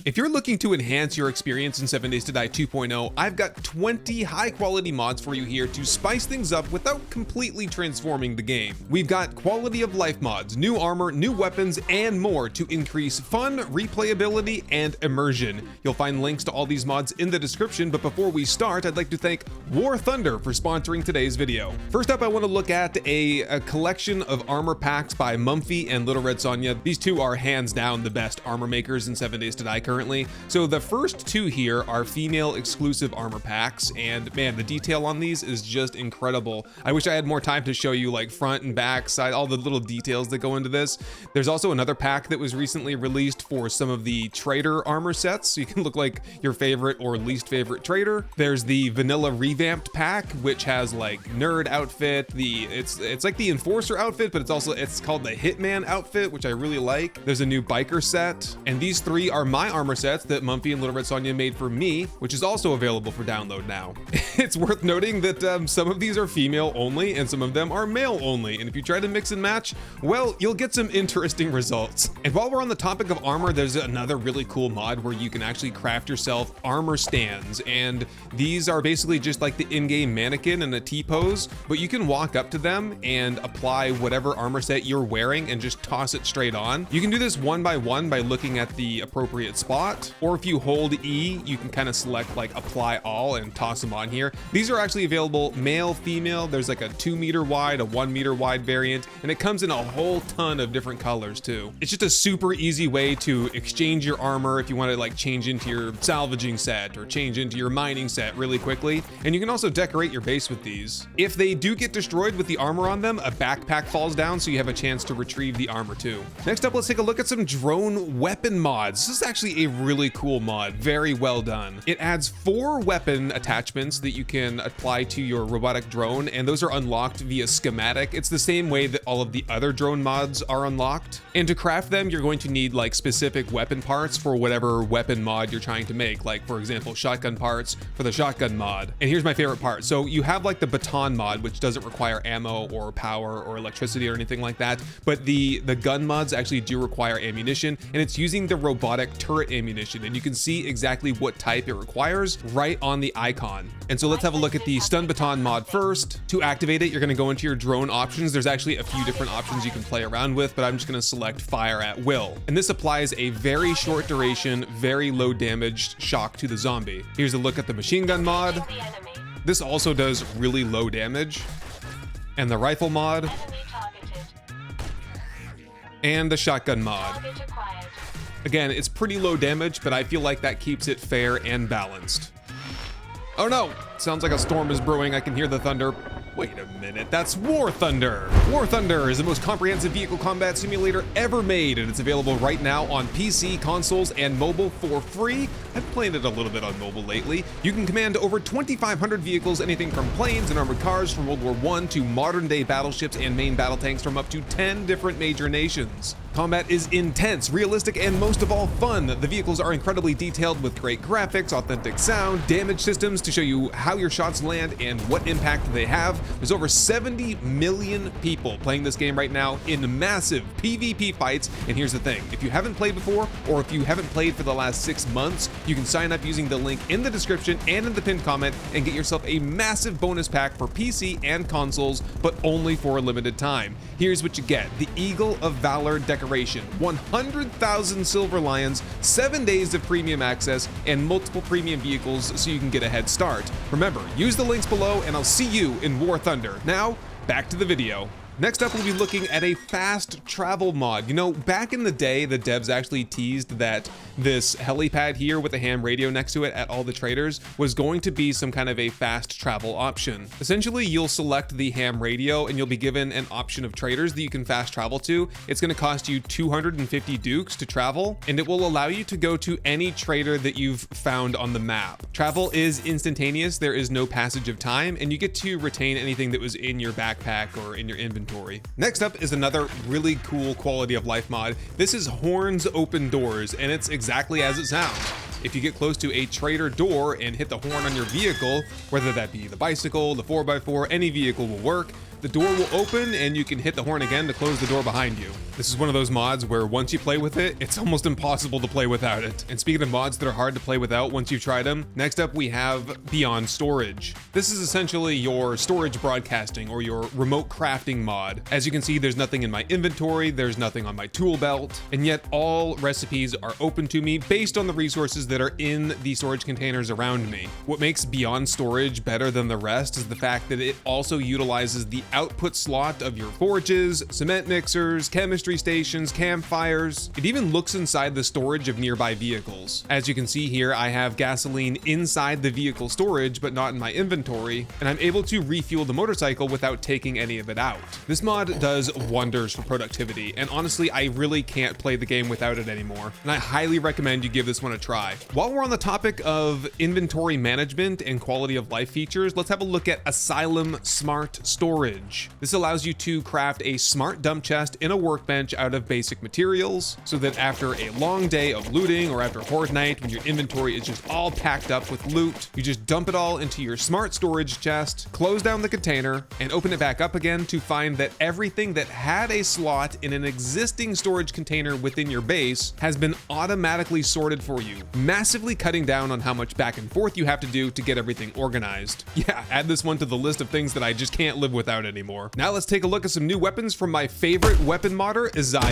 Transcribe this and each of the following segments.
If you're looking to enhance your experience in 7 Days to Die 2.0, I've got 20 high quality mods for you here to spice things up without completely transforming the game. We've got quality of life mods, new armor, new weapons, and more to increase fun, replayability, and immersion. You'll find links to all these mods in the description, but before we start, I'd like to thank War Thunder for sponsoring today's video. First up, I want to look at a collection of armor packs by Mumphy and Little Red Sonja. These two are hands down the best armor makers in 7 Days to Die currently. So the first two here are female exclusive armor packs, and man, the detail on these is just incredible. I wish I had more time to show you like front and back, side, all the little details that go into this. There's also another pack that was recently released for some of the trader armor sets, so you can look like your favorite or least favorite trader. There's the vanilla revamped pack, which has like nerd outfit, it's like the enforcer outfit, but it's called the hitman outfit, which I really like. There's a new biker set, and these three are my armor sets that Mumphy and Little Red Sonja made for me, which is also available for download now. It's worth noting that some of these are female only and some of them are male only, and if you try to mix and match, well, you'll get some interesting results. And while we're on the topic of armor, there's another really cool mod where you can actually craft yourself armor stands, and these are basically just like the in-game mannequin in a T-pose, but you can walk up to them and apply whatever armor set you're wearing and just toss it straight on. You can do this one by one by looking at the appropriate spot, or if you hold E, you can kind of select like apply all and toss them on here. These are actually available male, female. There's like a 2 meter wide, a 1 meter wide variant, and it comes in a whole ton of different colors too. It's just a super easy way to exchange your armor if you want to like change into your salvaging set or change into your mining set really quickly. And you can also decorate your base with these. If they do get destroyed with the armor on them, a backpack falls down, so you have a chance to retrieve the armor too. Next up, let's take a look at some drone weapon mods. This is actually a really cool mod, very well done. It adds 4 weapon attachments that you can apply to your robotic drone, and those are unlocked via schematic. It's the same way that all of the other drone mods are unlocked. And to craft them, you're going to need like specific weapon parts for whatever weapon mod you're trying to make. Like for example, shotgun parts for the shotgun mod. And here's my favorite part. So you have like the baton mod, which doesn't require ammo or power or electricity or anything like that. But the gun mods actually do require ammunition, and it's using the robotic turret ammunition. And you can see exactly what type it requires right on the icon. And so let's have a look at the stun baton mod first. To activate it, you're gonna go into your drone options. There's actually a few different options you can play around with, but I'm just gonna select fire at will. And this applies a very short duration, very low damage shock to the zombie. Here's a look at the machine gun mod. This also does really low damage. And the rifle mod. And the shotgun mod. Again, it's pretty low damage, but I feel like that keeps it fair and balanced. Oh no, sounds like a storm is brewing. I can hear the thunder. Wait a minute, that's War Thunder. War Thunder is the most comprehensive vehicle combat simulator ever made, and it's available right now on PC, consoles, and mobile for free. I've played it a little bit on mobile lately. You can command over 2,500 vehicles, anything from planes and armored cars from World War I to modern-day battleships and main battle tanks from up to 10 different major nations. Combat is intense, realistic, and most of all fun. The vehicles are incredibly detailed with great graphics, authentic sound, damage systems to show you how your shots land and what impact they have. There's over 70 million people playing this game right now in massive PvP fights. And here's the thing, if you haven't played before, or if you haven't played for the last 6 months, you can sign up using the link in the description and in the pinned comment and get yourself a massive bonus pack for PC and consoles, but only for a limited time. Here's what you get: the Eagle of Valor decoration, 100,000 silver lions, 7 days of premium access, and multiple premium vehicles so you can get a head start. Remember, use the links below, and I'll see you in War Thunder. Now, back to the video. Next up, we'll be looking at a fast travel mod. You know, back in the day, the devs actually teased that this helipad here with a ham radio next to it at all the traders was going to be some kind of a fast travel option. Essentially, you'll select the ham radio and you'll be given an option of traders that you can fast travel to. It's going to cost you 250 dukes to travel, and it will allow you to go to any trader that you've found on the map. Travel is instantaneous, there is no passage of time, and you get to retain anything that was in your backpack or in your inventory. Next up is another really cool quality of life mod. This is Horns Open Doors, and it's exactly as it sounds. If you get close to a trader door and hit the horn on your vehicle, whether that be the bicycle, the 4x4, any vehicle will work, the door will open and you can hit the horn again to close the door behind you. This is one of those mods where once you play with it, it's almost impossible to play without it. And speaking of mods that are hard to play without once you've tried them, next up we have Beyond Storage. This is essentially your storage broadcasting or your remote crafting mod. As you can see, there's nothing in my inventory, there's nothing on my tool belt, and yet all recipes are open to me based on the resources that are in the storage containers around me. What makes Beyond Storage better than the rest is the fact that it also utilizes the output slot of your forges, cement mixers, chemistry stations, campfires. It even looks inside the storage of nearby vehicles. As you can see here, I have gasoline inside the vehicle storage, but not in my inventory, and I'm able to refuel the motorcycle without taking any of it out. This mod does wonders for productivity, and honestly, I really can't play the game without it anymore, and I highly recommend you give this one a try. While we're on the topic of inventory management and quality of life features, let's have a look at Asylum Smart Storage. This allows you to craft a smart dump chest in a workbench out of basic materials, so that after a long day of looting or after Horde Night, when your inventory is just all packed up with loot, you just dump it all into your smart storage chest, close down the container, and open it back up again to find that everything that had a slot in an existing storage container within your base has been automatically sorted for you, massively cutting down on how much back and forth you have to do to get everything organized. Yeah, add this one to the list of things that I just can't live without anymore. Now let's take a look at some new weapons from my favorite weapon modder, IZY.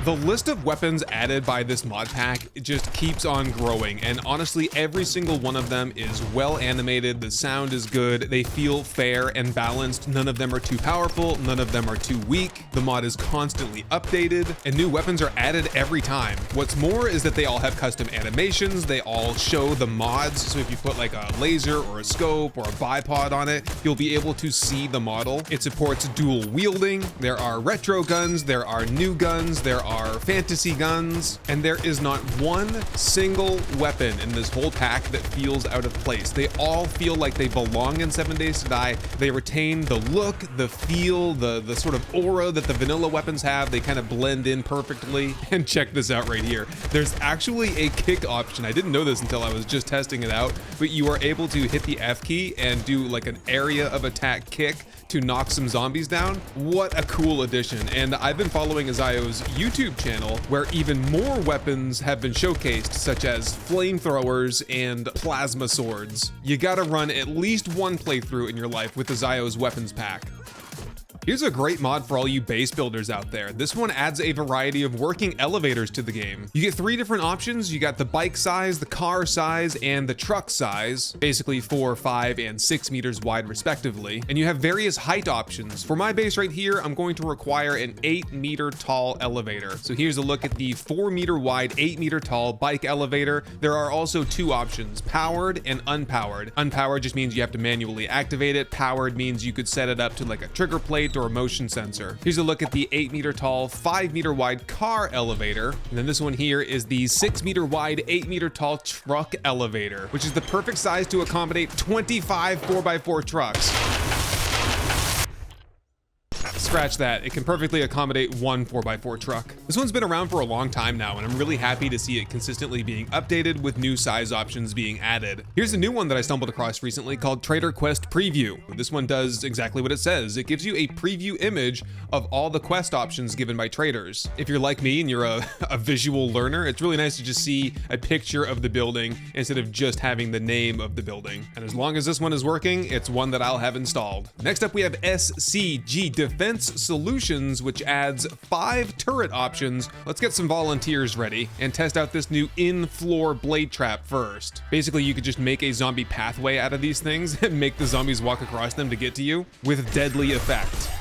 The list of weapons added by this mod pack just keeps on growing, and honestly, every single one of them is well animated, the sound is good, they feel fair and balanced, none of them are too powerful, none of them are too weak, the mod is constantly updated, and new weapons are added every time. What's more is that they all have custom animations, they all show the mods, so if you put like a laser or a scope or a bipod on it, you'll be able to see the model. It supports dual wielding, there are retro guns, there are new guns, there are fantasy guns, and there is not one single weapon in this whole pack that feels out of place. They all feel like they belong in 7 Days to Die. They retain the look, the feel, the sort of aura that the vanilla weapons have. They kind of blend in perfectly. And check this out right here. There's actually a kick option. I didn't know this until I was just testing it out, but you are able to hit the F key and do like an area of attack kick to knock some zombies down. What a cool addition. And I've been following Izyo's YouTube channel where even more weapons have been showcased, such as flamethrowers and plasma swords. You gotta run at least one playthrough in your life with Izyo's weapons pack. Here's a great mod for all you base builders out there. This one adds a variety of working elevators to the game. You get 3 different options. You got the bike size, the car size, and the truck size, basically 4, 5, and 6 meters wide respectively. And you have various height options. For my base right here, I'm going to require an 8 meter tall elevator. So here's a look at the 4 meter wide, 8 meter tall bike elevator. There are also 2 options, powered and unpowered. Unpowered just means you have to manually activate it. Powered means you could set it up to like a trigger plate or a motion sensor. Here's a look at the 8 meter tall, 5 meter wide car elevator. And then this one here is the 6 meter wide, 8 meter tall truck elevator, which is the perfect size to accommodate 25 4x4 trucks. Scratch that, it can perfectly accommodate one 4x4 truck. This one's been around for a long time now, and I'm really happy to see it consistently being updated with new size options being added. Here's a new one that I stumbled across recently called Trader Quest Preview. This one does exactly what it says. It gives you a preview image of all the quest options given by traders. If you're like me and you're a visual learner, it's really nice to just see a picture of the building instead of just having the name of the building. And as long as this one is working, it's one that I'll have installed. Next up, we have SCG Defense Solutions, which adds 5 turret options. Let's get some volunteers ready and test out this new in-floor blade trap first. Basically, you could just make a zombie pathway out of these things and make the zombies walk across them to get to you with deadly effect.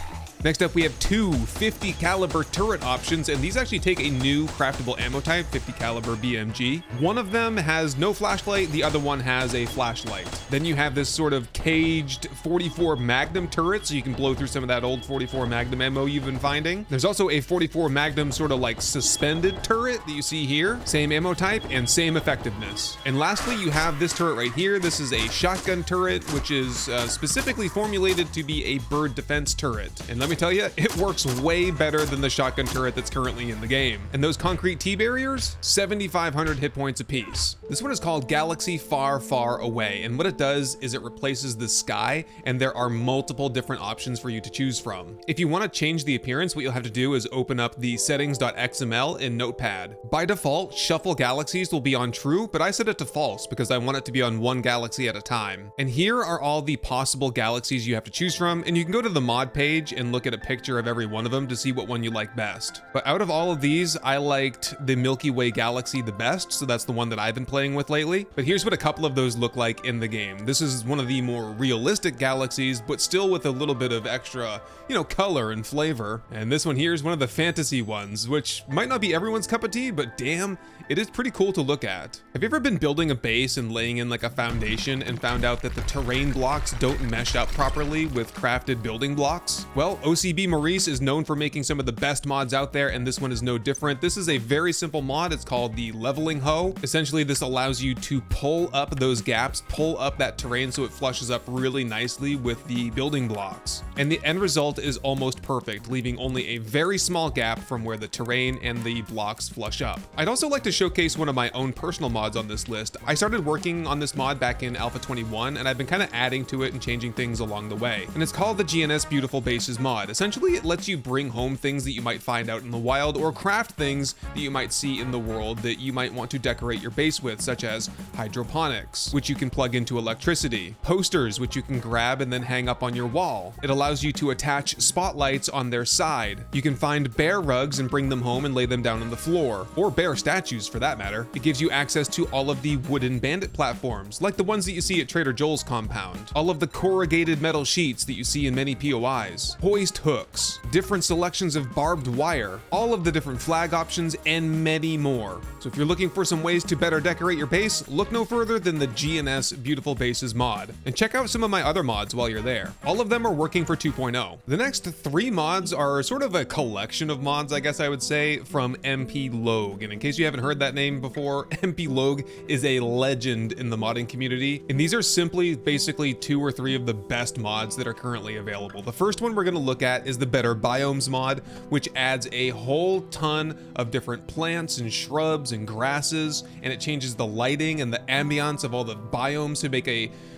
Next up, we have 2 50 caliber turret options, and these actually take a new craftable ammo type, 50 caliber BMG. One of them has no flashlight, the other one has a flashlight. Then you have this sort of caged 44 Magnum turret, so you can blow through some of that old 44 Magnum ammo you've been finding. There's also a 44 Magnum sort of like suspended turret that you see here. Same ammo type and same effectiveness. And lastly, you have this turret right here. This is a shotgun turret, which is specifically formulated to be a bird defense turret. And let let me tell you, it works way better than the shotgun turret that's currently in the game. And those concrete T-barriers, 7,500 hit points apiece. This one is called Galaxy Far, Far Away, and what it does is it replaces the sky, and there are multiple different options for you to choose from. If you want to change the appearance, what you'll have to do is open up the settings.xml in Notepad. By default, shuffle galaxies will be on true, but I set it to false because I want it to be on one galaxy at a time. And here are all the possible galaxies you have to choose from, and you can go to the mod page and look at a picture of every one of them to see what one you like best. But out of all of these, I liked the Milky Way galaxy the best, so that's the one that I've been playing with lately. But here's what a couple of those look like in the game. This is one of the more realistic galaxies, but still with a little bit of extra, color and flavor. And this one here is one of the fantasy ones, which might not be everyone's cup of tea, but damn, it is pretty cool to look at. Have you ever been building a base and laying in like a foundation and found out that the terrain blocks don't mesh up properly with crafted building blocks? Well, OCB Maurice is known for making some of the best mods out there, and this one is no different. This is a very simple mod. It's called the Leveling Hoe. Essentially, this allows you to pull up those gaps, pull up that terrain so it flushes up really nicely with the building blocks. And the end result is almost perfect, leaving only a very small gap from where the terrain and the blocks flush up. I'd also like to showcase one of my own personal mods on this list. I started working on this mod back in Alpha 21, and I've been kind of adding to it and changing things along the way. And it's called the GNS Beautiful Bases mod. Essentially, it lets you bring home things that you might find out in the wild or craft things that you might see in the world that you might want to decorate your base with, such as hydroponics, which you can plug into electricity, posters, which you can grab and then hang up on your wall. It allows you to attach spotlights on their side. You can find bear rugs and bring them home and lay them down on the floor, or bear statues for that matter. It gives you access to all of the wooden bandit platforms, like the ones that you see at Trader Joel's compound, all of the corrugated metal sheets that you see in many POIs, hoist hooks, different selections of barbed wire, all of the different flag options, and many more. So if you're looking for some ways to better decorate your base, look no further than the GNS Beautiful Bases mod, and check out some of my other mods while you're there. All of them are working for 2.0. The next 3 mods are sort of a collection of mods, I guess I would say, from MPLogue. And in case you haven't heard that name before, MPLogue is a legend in the modding community, and these are simply basically 2 or 3 of the best mods that are currently available. The first one we're going to look at is the Better Biomes mod, which adds a whole ton of different plants and shrubs and grasses, and it changes the lighting and the ambiance of all the biomes to make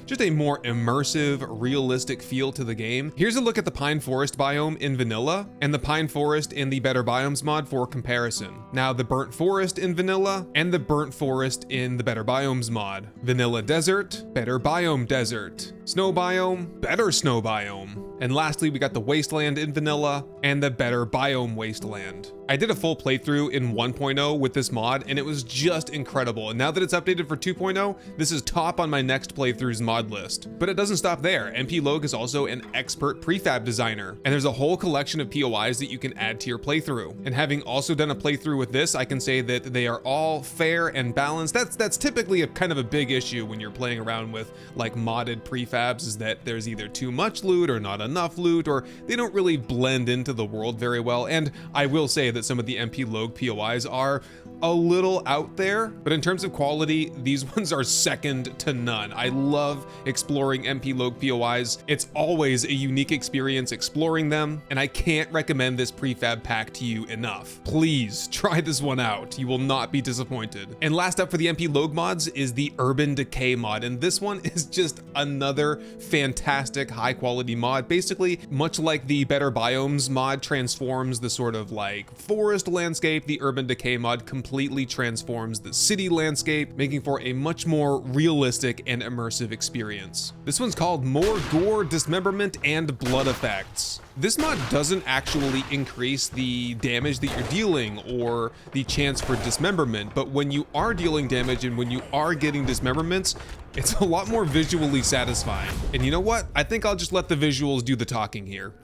just a more immersive, realistic feel to the game. Here's a look at the Pine Forest biome in vanilla and the Pine Forest in the Better Biomes mod for comparison. Now, the Burnt Forest in vanilla and the Burnt Forest in the Better Biomes mod. Vanilla Desert, Better Biome Desert. Snow biome, Better Snow biome. And lastly, we got the Wasteland in vanilla and the Better Biome Wasteland. I did a full playthrough in 1.0 with this mod, and it was just incredible. And now that it's updated for 2.0, this is top on my next playthrough's mod list. But it doesn't stop there. MPLogue is also an expert prefab designer, and there's a whole collection of POIs that you can add to your playthrough. And having also done a playthrough with this, I can say that they are all fair and balanced. That's typically a kind of a big issue when you're playing around with like modded prefabs, is that there's either too much loot or not enough loot, or they don't really blend into the world very well. And I will say that some of the MPLogue POIs are a little out there, but in terms of quality, these ones are second to none. I love exploring MPLogue POIs. It's always a unique experience exploring them, and I can't recommend this prefab pack to you enough. Please try this one out. You will not be disappointed. And last up for the MPLogue mods is the Urban Decay mod, and this one is just another fantastic high quality mod. Basically, much like the Better Biomes mod transforms the sort of like forest landscape, the Urban Decay mod completely transforms the city landscape, making for a much more realistic and immersive experience. This one's called More Gore, Dismemberment, and Blood Effects. This mod doesn't actually increase the damage that you're dealing or the chance for dismemberment, but when you are dealing damage and when you are getting dismemberments, it's a lot more visually satisfying. And you know what? I think I'll just let the visuals do the talking here.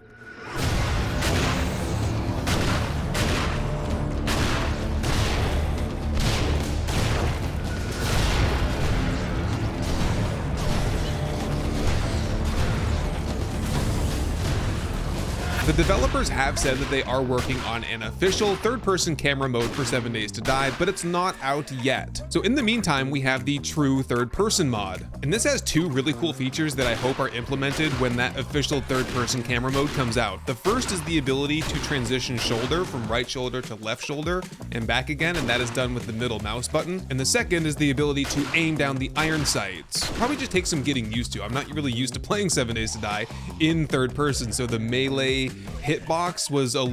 The developers have said that they are working on an official third-person camera mode for 7 Days to Die, but it's not out yet. So in the meantime, we have the true third-person mod. And this has two really cool features that I hope are implemented when that official third-person camera mode comes out. The first is the ability to transition shoulder from right shoulder to left shoulder and back again, and that is done with the middle mouse button. And the second is the ability to aim down the iron sights. Probably just takes some getting used to. I'm not really used to playing 7 Days to Die in third person, so the melee hitbox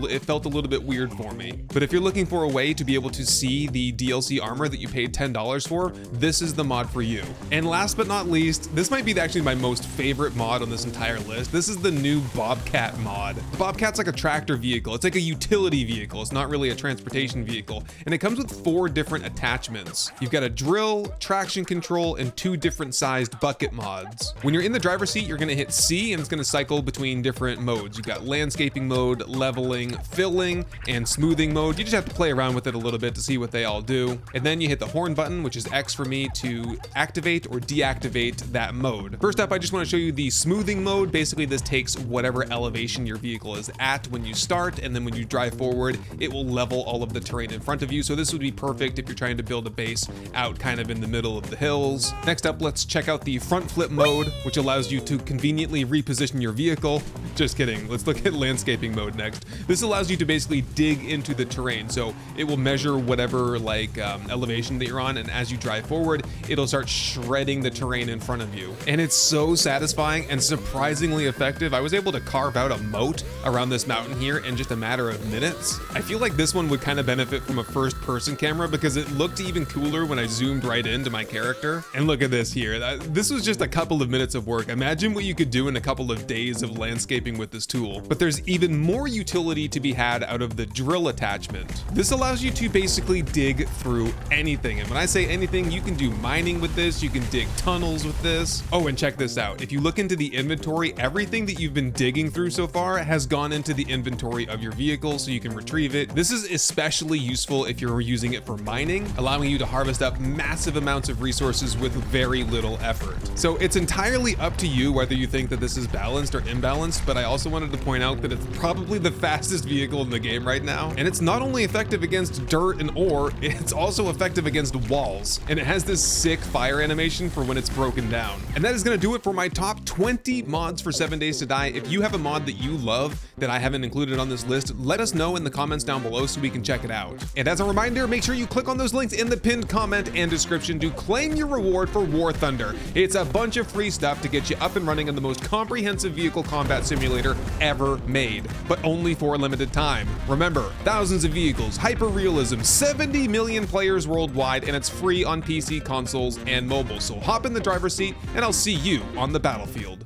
it felt a little bit weird for me. But if you're looking for a way to be able to see the DLC armor that you paid $10 for, this is the mod for you. And last but not least, this might be actually my most favorite mod on this entire list. This is the new Bobcat mod. The Bobcat's like a tractor vehicle. It's like a utility vehicle. It's not really a transportation vehicle. And it comes with 4 different attachments. You've got a drill, traction control, and 2 different sized bucket mods. When you're in the driver's seat, you're gonna hit C and it's gonna cycle between different modes. You've got landscaping mode, leveling, filling, and smoothing mode. You just have to play around with it a little bit to see what they all do. And then you hit the horn button, which is X for me, to activate or deactivate that mode. First up, I just want to show you the smoothing mode. Basically, this takes whatever elevation your vehicle is at when you start, and then when you drive forward, it will level all of the terrain in front of you. So this would be perfect if you're trying to build a base out kind of in the middle of the hills. Next up, let's check out the front flip mode, which allows you to conveniently reposition your vehicle. Just kidding. Let's look at landscaping mode next. This allows you to basically dig into the terrain. So it will measure whatever elevation that you're on, and as you drive forward, it'll start shredding the terrain in front of you. And it's so satisfying and surprisingly effective. I was able to carve out a moat around this mountain here in just a matter of minutes. I feel like this one would kind of benefit from a first person camera because it looked even cooler when I zoomed right into my character. And look at this here. This was just a couple of minutes of work. Imagine what you could do in a couple of days of landscaping with this tool. But there's even more utility to be had out of the drill attachment. This allows you to basically dig through anything. And when I say anything, you can do mining with this, you can dig tunnels with this. Oh, and check this out. If you look into the inventory, everything that you've been digging through so far has gone into the inventory of your vehicle so you can retrieve it. This is especially useful if you're using it for mining, allowing you to harvest up massive amounts of resources with very little effort. So it's entirely up to you whether you think that this is balanced or imbalanced, but I also wanted to point out that it's probably the fastest vehicle in the game right now. And it's not only effective against dirt and ore, it's also effective against walls. And it has this sick fire animation for when it's broken down. And that is gonna do it for my top 20 mods for 7 Days to Die. If you have a mod that you love that I haven't included on this list, let us know in the comments down below so we can check it out. And as a reminder, make sure you click on those links in the pinned comment and description to claim your reward for War Thunder. It's a bunch of free stuff to get you up and running in the most comprehensive vehicle combat simulator ever made, but only for a limited time. Remember, thousands of vehicles, hyper-realism, 70 million players worldwide, and it's free on PC, consoles, and mobile. So hop in the driver's seat, and I'll see you on the battlefield.